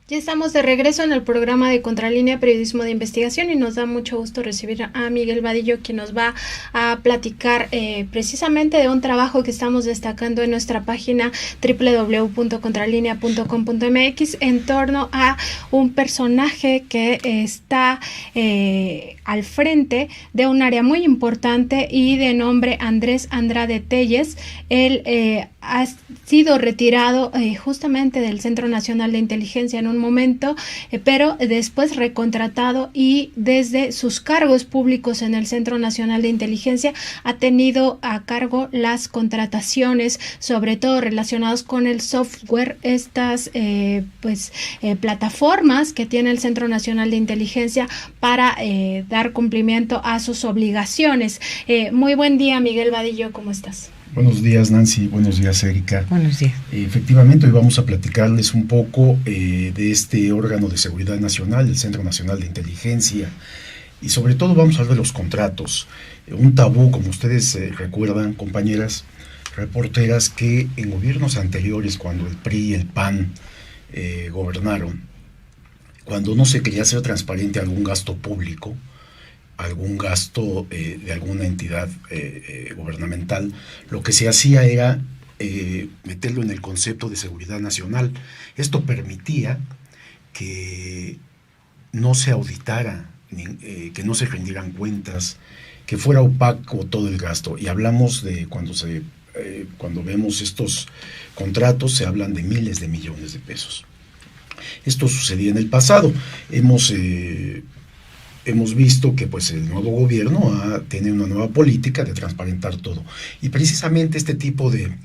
Ya estamos de regreso en el programa de Contralínea Periodismo de Investigación y nos da mucho gusto recibir a Miguel Vadillo, quien nos va a platicar precisamente de un trabajo que estamos destacando en nuestra página www.contralinea.com.mx en torno a un personaje que está al frente de un área muy importante y de nombre Andrés Andrade Telles. Él ha sido retirado justamente del Centro Nacional de Inteligencia en un momento, pero después recontratado, y desde sus cargos públicos en el Centro Nacional de Inteligencia ha tenido a cargo las contrataciones, sobre todo relacionados con el software, estas plataformas que tiene el Centro Nacional de Inteligencia para dar cumplimiento a sus obligaciones. Muy buen día, Miguel Vadillo, ¿cómo estás? Buenos días, Nancy. Buenos días, Erika. Buenos días. Efectivamente, hoy vamos a platicarles un poco de este órgano de seguridad nacional, el Centro Nacional de Inteligencia, y sobre todo vamos a hablar de los contratos. Un tabú, como ustedes recuerdan, compañeras reporteras, que en gobiernos anteriores, cuando el PRI y el PAN gobernaron, cuando no se quería hacer transparente algún gasto público, algún gasto de alguna entidad gubernamental, lo que se hacía era meterlo en el concepto de seguridad nacional. Esto permitía que no se auditara, que no se rindieran cuentas, que fuera opaco todo el gasto. Y hablamos de cuando vemos estos contratos, se hablan de miles de millones de pesos. Esto sucedía en el pasado. Hemos visto que pues el nuevo gobierno tiene una nueva política de transparentar todo. Y precisamente este tipo de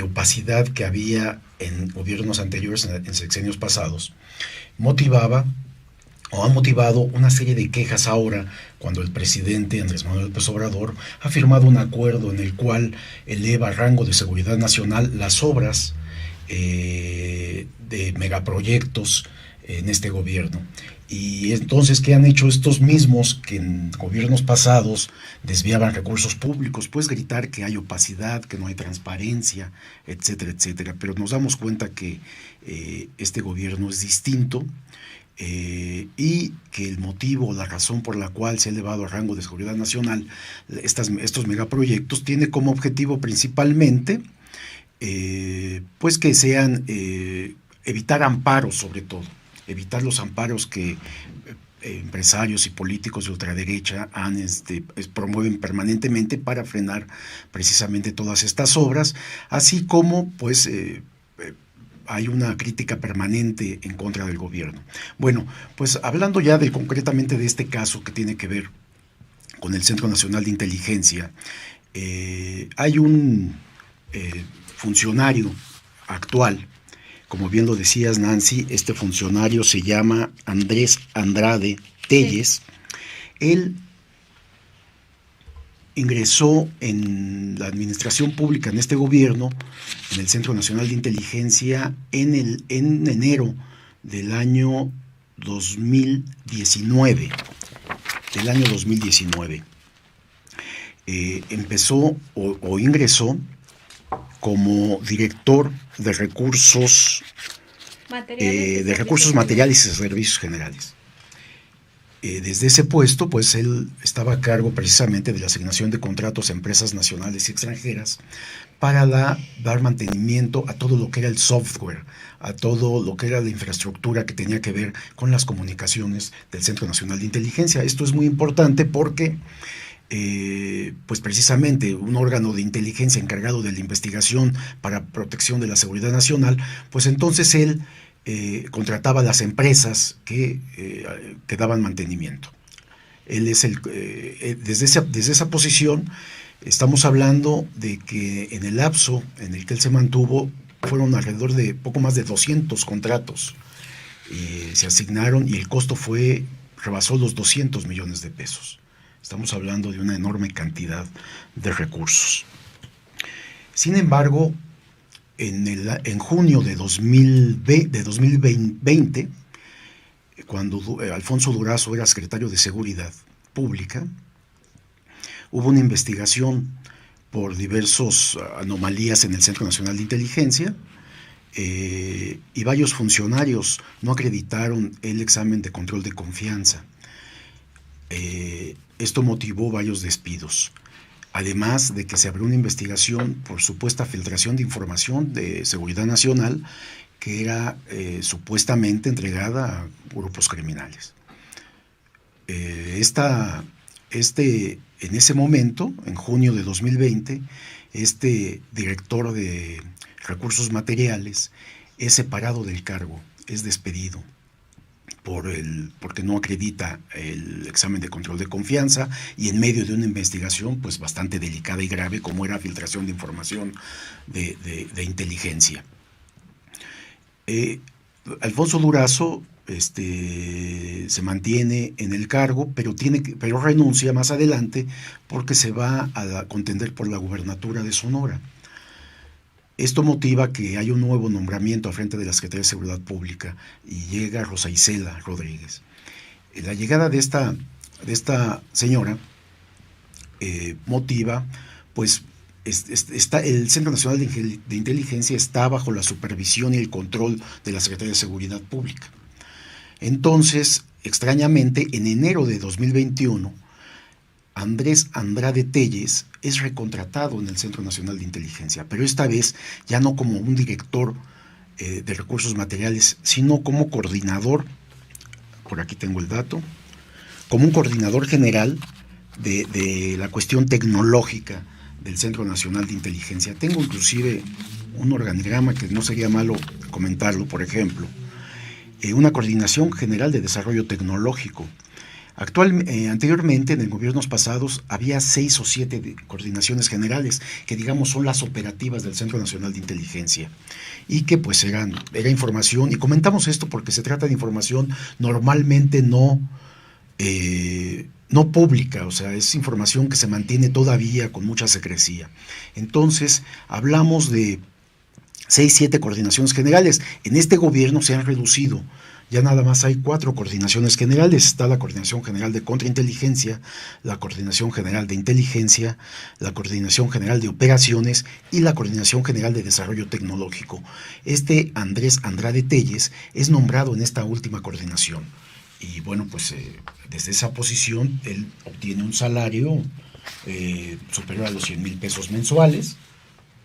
opacidad que había en gobiernos anteriores, en sexenios pasados, ha motivado una serie de quejas ahora, cuando el presidente Andrés Manuel López Obrador ha firmado un acuerdo en el cual eleva a rango de seguridad nacional las obras de megaproyectos en este gobierno. Y entonces, ¿qué han hecho estos mismos que en gobiernos pasados desviaban recursos públicos? Pues gritar que hay opacidad, que no hay transparencia, etcétera, etcétera. Pero nos damos cuenta que este gobierno es distinto y que el motivo, la razón por la cual se ha elevado al rango de seguridad nacional estos megaproyectos tiene como objetivo principalmente pues que sean evitar amparos, sobre todo. Evitar los amparos que empresarios y políticos de ultraderecha promueven permanentemente para frenar precisamente todas estas obras, así como pues hay una crítica permanente en contra del gobierno. Bueno, pues hablando ya concretamente de este caso que tiene que ver con el Centro Nacional de Inteligencia, hay un funcionario actual. Como bien lo decías, Nancy, este funcionario se llama Andrés Andrade Telles. Él ingresó en la administración pública en este gobierno, en el Centro Nacional de Inteligencia, en enero del año 2019. Empezó o ingresó como director de recursos materiales y servicios generales. Desde ese puesto, pues él estaba a cargo precisamente de la asignación de contratos a empresas nacionales y extranjeras para dar mantenimiento a todo lo que era el software, a todo lo que era la infraestructura que tenía que ver con las comunicaciones del Centro Nacional de Inteligencia. Esto es muy importante porque pues precisamente un órgano de inteligencia encargado de la investigación para protección de la seguridad nacional, pues entonces él contrataba a las empresas que daban mantenimiento. Él es desde esa posición estamos hablando de que en el lapso en el que él se mantuvo fueron alrededor de poco más de 200 contratos se asignaron y el costo rebasó los 200 millones de pesos. Estamos hablando de una enorme cantidad de recursos. Sin embargo, en junio de 2020, cuando Alfonso Durazo era secretario de Seguridad Pública, hubo una investigación por diversas anomalías en el Centro Nacional de Inteligencia y varios funcionarios no acreditaron el examen de control de confianza. Esto motivó varios despidos, además de que se abrió una investigación por supuesta filtración de información de seguridad nacional que era supuestamente entregada a grupos criminales. En ese momento, en junio de 2020, este director de recursos materiales es separado del cargo, es despedido porque no acredita el examen de control de confianza, y en medio de una investigación pues bastante delicada y grave como era filtración de información de inteligencia. Alfonso Durazo se mantiene en el cargo, pero renuncia más adelante porque se va a contender por la gubernatura de Sonora. Esto motiva que haya un nuevo nombramiento a frente de la Secretaría de Seguridad Pública y llega Rosa Isela Rodríguez. La llegada de esta señora motiva, pues, el Centro Nacional de Inteligencia está bajo la supervisión y el control de la Secretaría de Seguridad Pública. Entonces, extrañamente, en enero de 2021, Andrés Andrade Telles es recontratado en el Centro Nacional de Inteligencia, pero esta vez ya no como un director de recursos materiales, sino como coordinador, por aquí tengo el dato, como un coordinador general de la cuestión tecnológica del Centro Nacional de Inteligencia. Tengo inclusive un organigrama que no sería malo comentarlo, por ejemplo, una coordinación general de desarrollo tecnológico. Anteriormente, en gobiernos pasados, había 6 o 7 coordinaciones generales, que digamos son las operativas del Centro Nacional de Inteligencia, y que pues era información, y comentamos esto porque se trata de información normalmente no pública, o sea, es información que se mantiene todavía con mucha secrecía. Entonces, hablamos de 6, 7 coordinaciones generales. En este gobierno se han reducido. Ya nada más hay 4 coordinaciones generales. Está la Coordinación General de Contrainteligencia, la Coordinación General de Inteligencia, la Coordinación General de Operaciones y la Coordinación General de Desarrollo Tecnológico. Andrés Andrade Telles es nombrado en esta última coordinación. Y bueno, pues desde esa posición él obtiene un salario superior a los 100,000 pesos mensuales,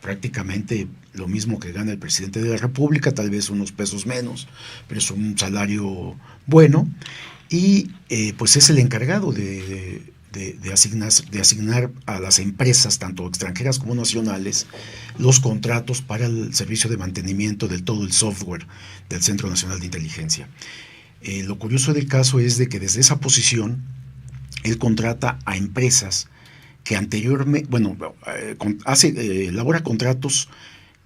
prácticamente lo mismo que gana el presidente de la República, tal vez unos pesos menos, pero es un salario bueno, y pues es el encargado de asignar a las empresas, tanto extranjeras como nacionales, los contratos para el servicio de mantenimiento de todo el software del Centro Nacional de Inteligencia. Lo curioso del caso es de que desde esa posición él contrata a empresas que anteriormente, elabora contratos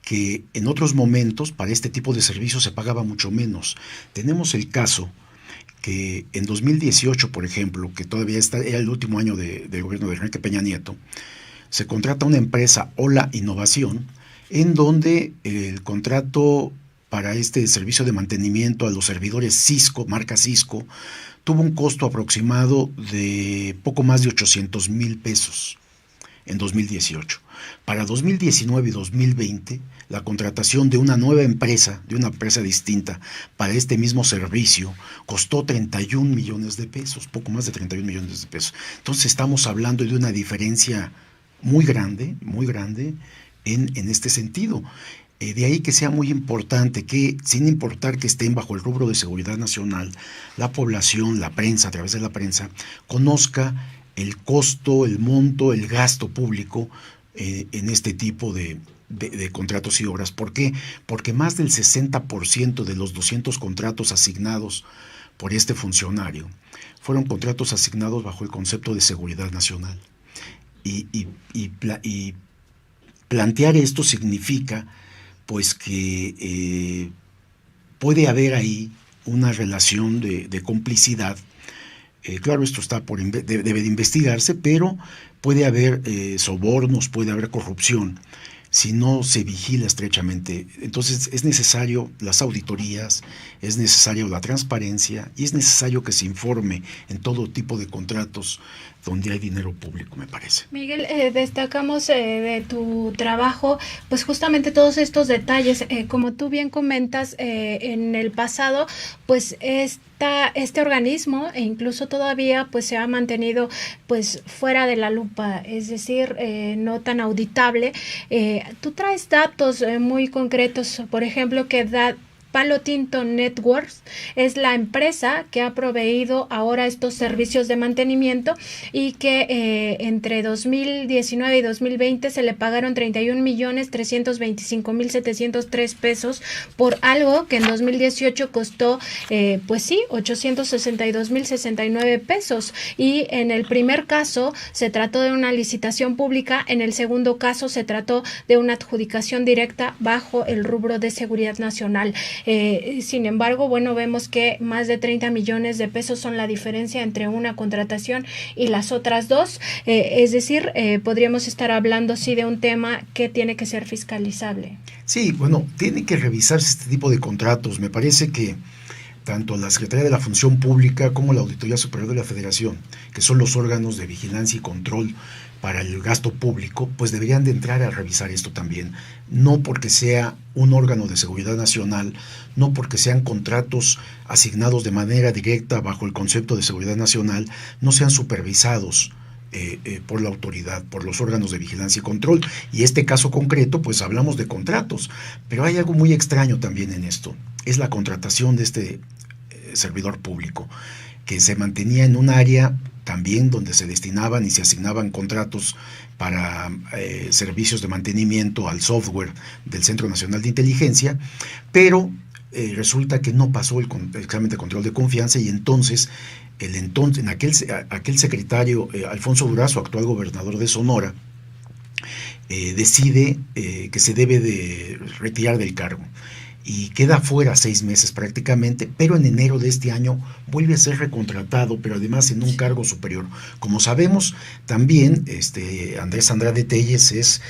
que en otros momentos para este tipo de servicios se pagaba mucho menos. Tenemos el caso que en 2018, por ejemplo, que todavía era el último año del gobierno de Enrique Peña Nieto, se contrata una empresa, Ola Innovación, en donde el contrato para este servicio de mantenimiento a los servidores Cisco, marca Cisco, tuvo un costo aproximado de poco más de 800,000 pesos en 2018. Para 2019 y 2020, la contratación de una nueva empresa, de una empresa distinta, para este mismo servicio, costó 31 millones de pesos, poco más de 31 millones de pesos. Entonces estamos hablando de una diferencia muy grande en este sentido. De ahí que sea muy importante que, sin importar que estén bajo el rubro de seguridad nacional, la población, la prensa, a través de la prensa, conozca el costo, el monto, el gasto público en este tipo de contratos y obras. ¿Por qué? Porque más del 60% de los 200 contratos asignados por este funcionario fueron contratos asignados bajo el concepto de seguridad nacional. Y plantear esto significa pues que puede haber ahí una relación de complicidad. Claro, esto debe de investigarse, pero puede haber sobornos, puede haber corrupción si no se vigila estrechamente. Entonces es necesario las auditorías, es necesario la transparencia y es necesario que se informe en todo tipo de contratos donde hay dinero público, me parece. Miguel, destacamos de tu trabajo, pues justamente todos estos detalles, como tú bien comentas, en el pasado, pues este organismo, e incluso todavía, pues se ha mantenido pues fuera de la lupa, es decir, no tan auditable. Tú traes datos muy concretos, por ejemplo, que Palo Tinto Networks es la empresa que ha proveído ahora estos servicios de mantenimiento y que entre 2019 y 2020 se le pagaron 31.325.703 pesos por algo que en 2018 costó, pues sí, 862.069 pesos. Y en el primer caso se trató de una licitación pública, en el segundo caso se trató de una adjudicación directa bajo el rubro de seguridad nacional. Sin embargo, bueno, vemos que más de 30 millones de pesos son la diferencia entre una contratación y las otras dos, es decir, podríamos estar hablando sí de un tema que tiene que ser fiscalizable. Sí, bueno, tiene que revisarse este tipo de contratos. Me parece que tanto la Secretaría de la Función Pública como la Auditoría Superior de la Federación, que son los órganos de vigilancia y control para el gasto público, pues deberían de entrar a revisar esto también, no porque sea un órgano de seguridad nacional, no porque sean contratos asignados de manera directa bajo el concepto de seguridad nacional, no sean supervisados por la autoridad, por los órganos de vigilancia y control. Y este caso concreto, pues hablamos de contratos, pero hay algo muy extraño también en esto, es la contratación de este servidor público, que se mantenía en un área también donde se destinaban y se asignaban contratos para servicios de mantenimiento al software del Centro Nacional de Inteligencia, pero resulta que no pasó el examen de control de confianza y entonces aquel secretario Alfonso Durazo, actual gobernador de Sonora, decide que se debe de retirar del cargo y queda fuera 6 meses prácticamente, pero en enero de este año vuelve a ser recontratado, pero además en un cargo superior. Como sabemos, también Andrés Andrade Telles es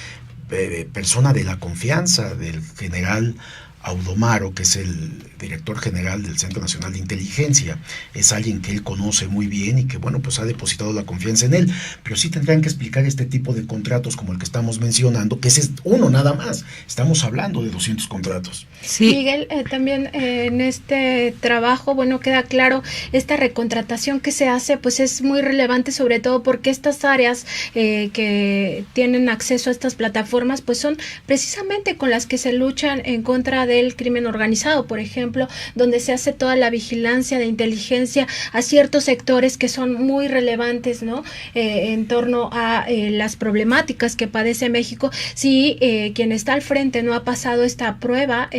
persona de la confianza del general Audomaro, que es el director general del Centro Nacional de Inteligencia. Es alguien que él conoce muy bien y que, bueno, pues ha depositado la confianza en él, pero sí tendrán que explicar este tipo de contratos como el que estamos mencionando, que ese es uno nada más. Estamos hablando de 200 contratos. Sí. Miguel, también en este trabajo, bueno, queda claro, esta recontratación que se hace, pues es muy relevante, sobre todo porque estas áreas que tienen acceso a estas plataformas, pues son precisamente con las que se luchan en contra del crimen organizado, por ejemplo, donde se hace toda la vigilancia de inteligencia a ciertos sectores que son muy relevantes, ¿no? En torno a las problemáticas que padece México. Si quien está al frente no ha pasado esta prueba,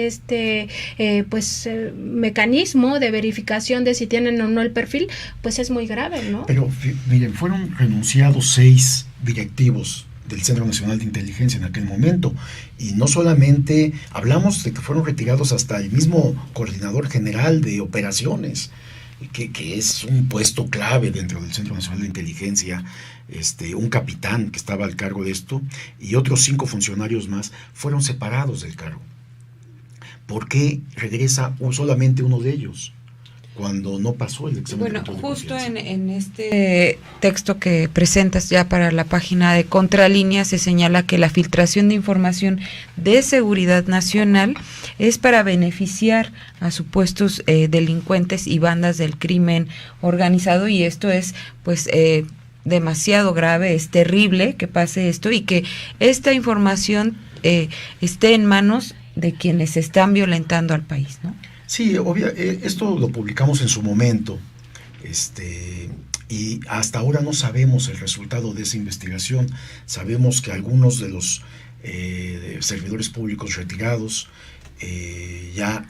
mecanismo de verificación de si tienen o no el perfil, pues es muy grave, ¿no? Pero miren, fueron renunciados 6 directivos del Centro Nacional de Inteligencia en aquel momento, y no solamente hablamos de que fueron retirados hasta el mismo coordinador general de operaciones, que es un puesto clave dentro del Centro Nacional de Inteligencia, un capitán que estaba al cargo de esto, y otros 5 funcionarios más fueron separados del cargo. ¿Por qué regresa solamente uno de ellos cuando no pasó el examen de control de confianza? Justo en este texto que presentas ya para la página de Contralínea se señala que la filtración de información de seguridad nacional es para beneficiar a supuestos delincuentes y bandas del crimen organizado, y esto es pues demasiado grave, es terrible que pase esto y que esta información esté en manos de quienes están violentando al país, ¿no? Sí, esto lo publicamos en su momento, y hasta ahora no sabemos el resultado de esa investigación. Sabemos que algunos de los servidores públicos retirados ya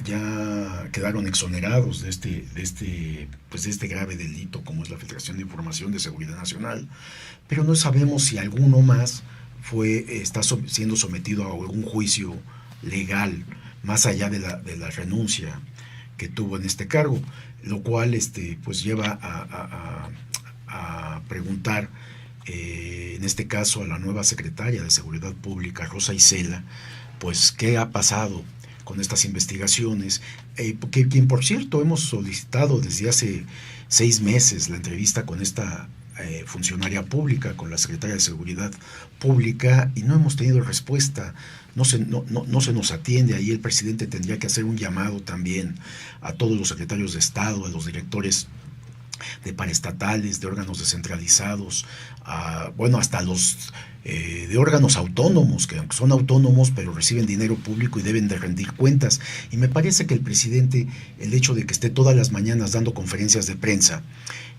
quedaron exonerados de este grave delito como es la filtración de información de seguridad nacional, pero no sabemos si alguno más está siendo sometido a algún juicio legal más allá de la renuncia que tuvo en este cargo, lo cual pues lleva a preguntar en este caso a la nueva secretaria de Seguridad Pública, Rosa Isela, pues qué ha pasado con estas investigaciones, quien por cierto hemos solicitado desde hace 6 meses la entrevista con esta funcionaria pública, con la secretaria de Seguridad Pública, y no hemos tenido respuesta. No se nos atiende. Ahí el presidente tendría que hacer un llamado también a todos los secretarios de Estado, a los directores de paraestatales, de órganos descentralizados, hasta los de órganos autónomos, que aunque son autónomos, pero reciben dinero público y deben de rendir cuentas. Y me parece que el presidente, el hecho de que esté todas las mañanas dando conferencias de prensa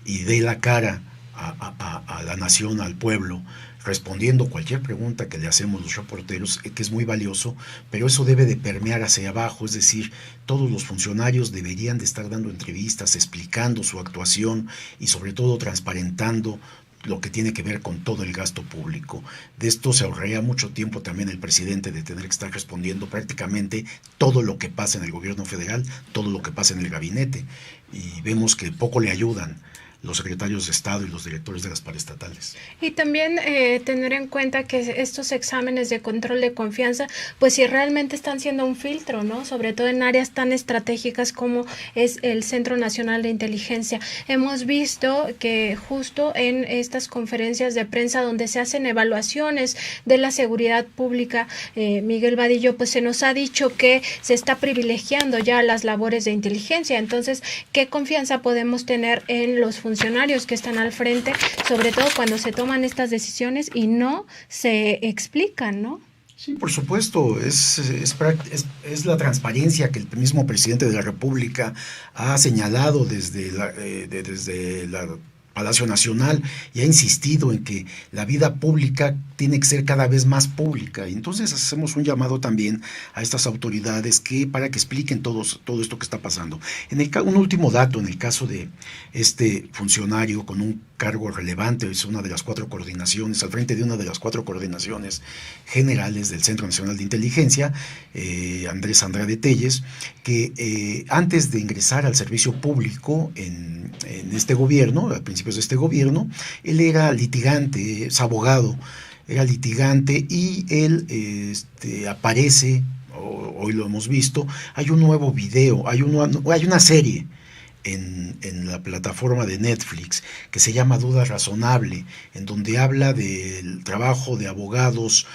y dé la cara a la nación, al pueblo, respondiendo cualquier pregunta que le hacemos los reporteros, que es muy valioso, pero eso debe de permear hacia abajo, es decir, todos los funcionarios deberían de estar dando entrevistas, explicando su actuación y sobre todo transparentando lo que tiene que ver con todo el gasto público. De esto se ahorraría mucho tiempo también el presidente de tener que estar respondiendo prácticamente todo lo que pasa en el gobierno federal, todo lo que pasa en el gabinete, y vemos que poco le ayudan los secretarios de Estado y los directores de las paraestatales. Y también tener en cuenta que estos exámenes de control de confianza, pues si realmente están siendo un filtro, ¿no? Sobre todo en áreas tan estratégicas como es el Centro Nacional de Inteligencia. Hemos visto que justo en estas conferencias de prensa donde se hacen evaluaciones de la seguridad pública, Miguel Vadillo, pues se nos ha dicho que se está privilegiando ya las labores de inteligencia. Entonces, ¿qué confianza podemos tener en los funcionarios que están al frente, sobre todo cuando se toman estas decisiones y no se explican, ¿no? Sí, por supuesto, es la transparencia que el mismo presidente de la República ha señalado desde la Palacio Nacional, y ha insistido en que la vida pública tiene que ser cada vez más pública. Y entonces hacemos un llamado también a estas autoridades para que expliquen todo esto que está pasando. Un último dato, en el caso de este funcionario con un cargo relevante, es una de las 4 coordinaciones, al frente de una de las 4 coordinaciones generales del Centro Nacional de Inteligencia, Andrés Andrade Telles, que antes de ingresar al servicio público en este gobierno, al principio de este gobierno, él era litigante, es abogado, era litigante, y él aparece, hoy lo hemos visto, hay un nuevo video, hay una serie en la plataforma de Netflix que se llama Duda Razonable, en donde habla del trabajo de abogados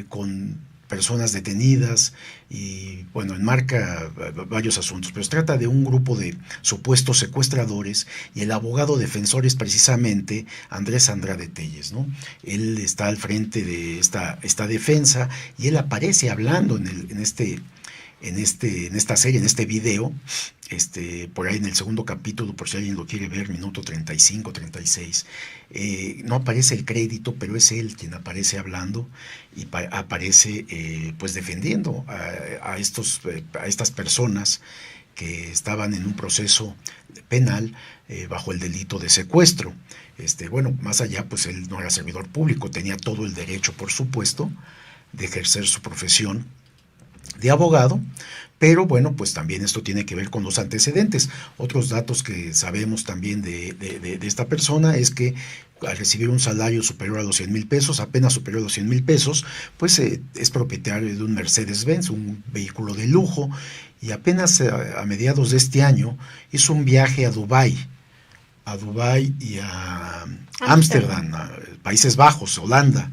con personas detenidas, y bueno, enmarca varios asuntos, pero se trata de un grupo de supuestos secuestradores, y el abogado defensor es precisamente Andrés Andrade Telles, ¿no? Él está al frente de esta defensa, y él aparece hablando en esta serie, en este video, por ahí en el segundo capítulo, por si alguien lo quiere ver, minuto 35, 36, no aparece el crédito, pero es él quien aparece hablando, y aparece pues defendiendo a estas personas que estaban en un proceso penal bajo el delito de secuestro. Más allá, pues él no era servidor público, tenía todo el derecho, por supuesto, de ejercer su profesión de abogado, pero bueno, pues también esto tiene que ver con los antecedentes. Otros datos que sabemos también de esta persona es que al recibir un salario superior a los 100,000 pesos, apenas superior a los 100,000 pesos, pues es propietario de un Mercedes-Benz, un vehículo de lujo, y apenas a mediados de este año hizo un viaje a Dubái y a Ámsterdam, Países Bajos, Holanda.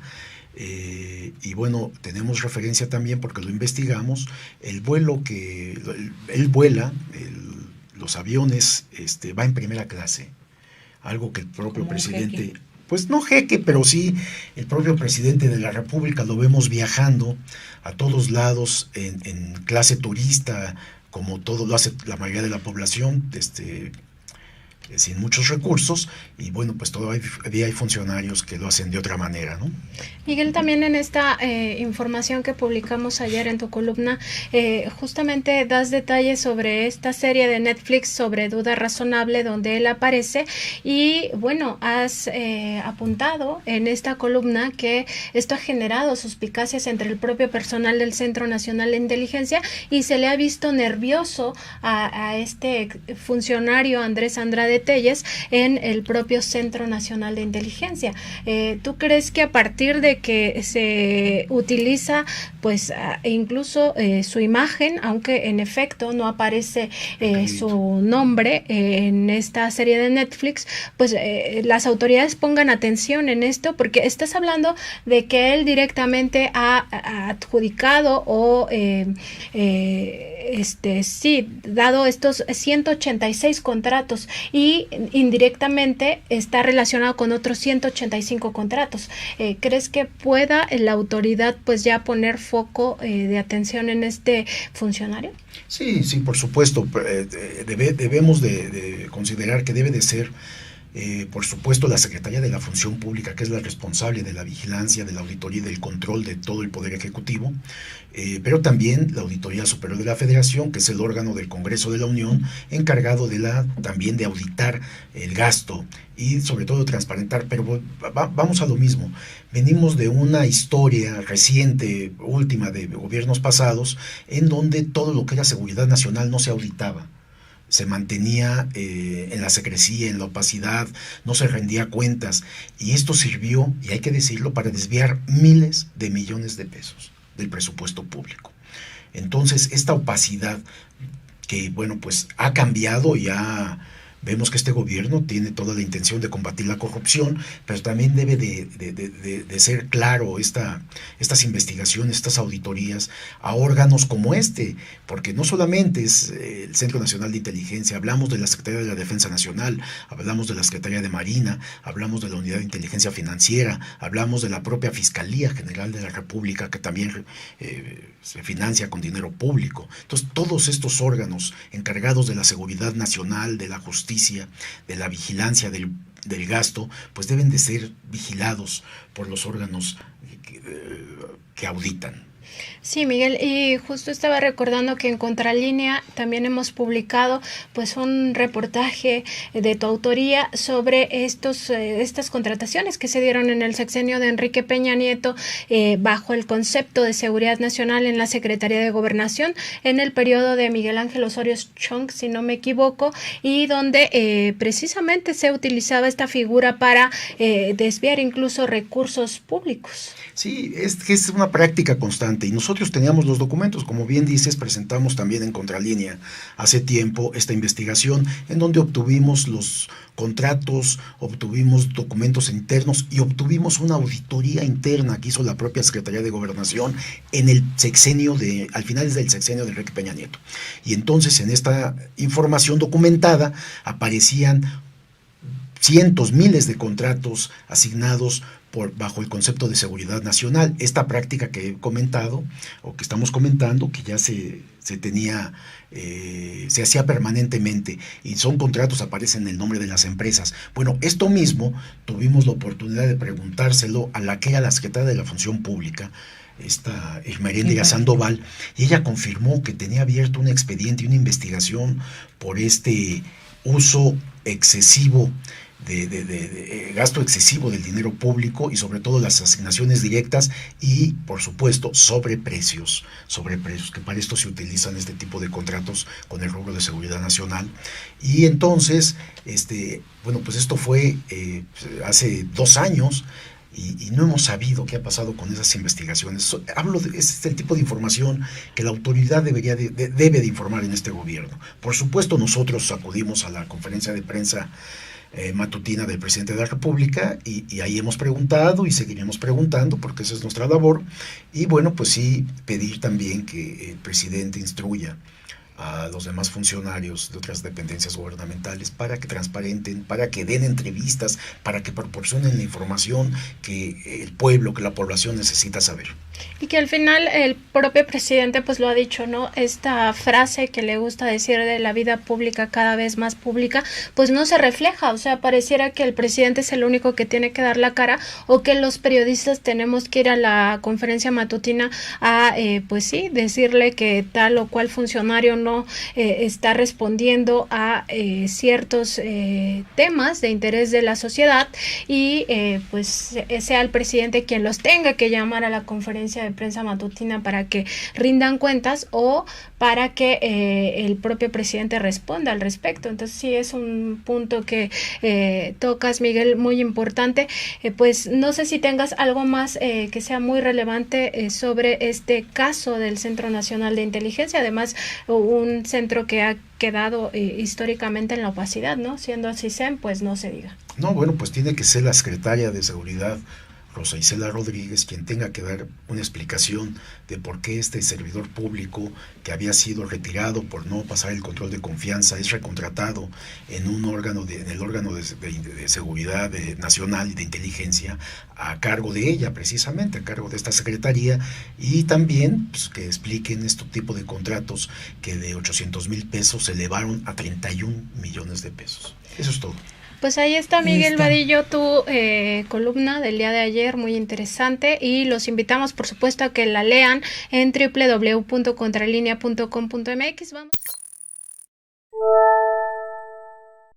Y bueno, tenemos referencia también, porque lo investigamos, el vuelo que él vuela, los aviones, va en primera clase, algo que el propio presidente, pues no jeque, pero sí el propio presidente de la República lo vemos viajando a todos lados en clase turista, como todo lo hace la mayoría de la población, sin muchos recursos, y bueno, pues todavía hay funcionarios que lo hacen de otra manera, ¿no? Miguel, también en esta información que publicamos ayer en tu columna, justamente das detalles sobre esta serie de Netflix sobre Duda Razonable, donde él aparece, y bueno, has apuntado en esta columna que esto ha generado suspicacias entre el propio personal del Centro Nacional de Inteligencia, y se le ha visto nervioso a este funcionario Andrés Andrade Telles en el propio Centro Nacional de Inteligencia. ¿Tú crees que a partir de que se utiliza pues incluso su imagen, aunque en efecto no aparece su nombre en esta serie de Netflix, pues las autoridades pongan atención en esto, porque estás hablando de que él directamente ha adjudicado o dado estos 186 contratos y indirectamente está relacionado con otros 185 contratos. ¿Crees que pueda la autoridad pues ya poner foco de atención en este funcionario? Sí, por supuesto. Debemos de considerar que debe de ser, por supuesto, la Secretaría de la Función Pública, que es la responsable de la vigilancia, de la auditoría y del control de todo el Poder Ejecutivo, pero también la Auditoría Superior de la Federación, que es el órgano del Congreso de la Unión, encargado también de auditar el gasto y sobre todo de transparentar. Pero vamos a lo mismo. Venimos de una historia reciente, última, de gobiernos pasados, en donde todo lo que era seguridad nacional no se auditaba. Se mantenía en la secrecía, en la opacidad, no se rendía cuentas, y esto sirvió, y hay que decirlo, para desviar miles de millones de pesos del presupuesto público. Entonces, esta opacidad que, bueno, pues ha cambiado y vemos que este gobierno tiene toda la intención de combatir la corrupción, pero también debe de ser claro estas investigaciones, estas auditorías a órganos como porque no solamente es el Centro Nacional de Inteligencia, hablamos de la Secretaría de la Defensa Nacional, hablamos de la Secretaría de Marina, hablamos de la Unidad de Inteligencia Financiera, hablamos de la propia Fiscalía General de la República, que también se financia con dinero público. Entonces, todos estos órganos encargados de la seguridad nacional, de la justicia, de la vigilancia del gasto, pues deben de ser vigilados por los órganos que auditan. Sí, Miguel, y justo estaba recordando que en Contralínea también hemos publicado pues un reportaje de tu autoría sobre estas contrataciones que se dieron en el sexenio de Enrique Peña Nieto bajo el concepto de seguridad nacional en la Secretaría de Gobernación en el periodo de Miguel Ángel Osorio Chong, si no me equivoco, y donde precisamente se utilizaba esta figura para desviar incluso recursos públicos. Sí, es una práctica constante y nosotros teníamos los documentos, como bien dices, presentamos también en Contralínea hace tiempo esta investigación en donde obtuvimos los contratos, obtuvimos documentos internos y obtuvimos una auditoría interna que hizo la propia Secretaría de Gobernación en el sexenio al final del sexenio de Enrique Peña Nieto. Y entonces en esta información documentada aparecían cientos, miles de contratos asignados bajo el concepto de seguridad nacional. Esta práctica que he comentado, o que estamos comentando, que ya se hacía permanentemente, y son contratos, aparecen el nombre de las empresas. Bueno, esto mismo tuvimos la oportunidad de preguntárselo a la que era la secretaria de la Función Pública, esta Esmeralda Sandoval, y ella confirmó que tenía abierto un expediente y una investigación por este uso excesivo de gasto excesivo del dinero público y sobre todo las asignaciones directas y por supuesto sobreprecios, que para esto se utilizan este tipo de contratos con el rubro de seguridad nacional. Y entonces, pues esto fue hace 2 años y no hemos sabido qué ha pasado con esas investigaciones. Es el tipo de información que la autoridad debe de informar en este gobierno. Por supuesto, nosotros acudimos a la conferencia de prensa matutina del presidente de la República y ahí hemos preguntado y seguiremos preguntando porque esa es nuestra labor. Y bueno, pues sí, pedir también que el presidente instruya a los demás funcionarios de otras dependencias gubernamentales para que transparenten, para que den entrevistas, para que proporcionen la información que el pueblo, que la población necesita saber. Y que al final el propio presidente pues lo ha dicho, ¿no? Esta frase que le gusta decir de la vida pública cada vez más pública, pues no se refleja, o sea, pareciera que el presidente es el único que tiene que dar la cara o que los periodistas tenemos que ir a la conferencia matutina a, pues sí, decirle que tal o cual funcionario no no está respondiendo a ciertos temas de interés de la sociedad y pues sea el presidente quien los tenga que llamar a la conferencia de prensa matutina para que rindan cuentas o para que el propio presidente responda al respecto. Entonces sí es un punto que tocas, Miguel, muy importante. Pues no sé si tengas algo más que sea muy relevante sobre este caso del Centro Nacional de Inteligencia, además un centro que ha quedado históricamente en la opacidad, ¿no? Siendo así CISEN, pues no se diga. No, bueno, pues tiene que ser la secretaria de Seguridad, Rosa Isela Rodríguez, quien tenga que dar una explicación de por qué este servidor público que había sido retirado por no pasar el control de confianza es recontratado en un órgano en el órgano de seguridad nacional y de inteligencia a cargo de ella, precisamente a cargo de esta secretaría, y también pues, que expliquen este tipo de contratos que de 800,000 pesos se elevaron a 31 millones de pesos. Eso es todo. Pues ahí está, Miguel Vadillo, tu columna del día de ayer, muy interesante, y los invitamos, por supuesto, a que la lean en www.contralinea.com.mx. Vamos.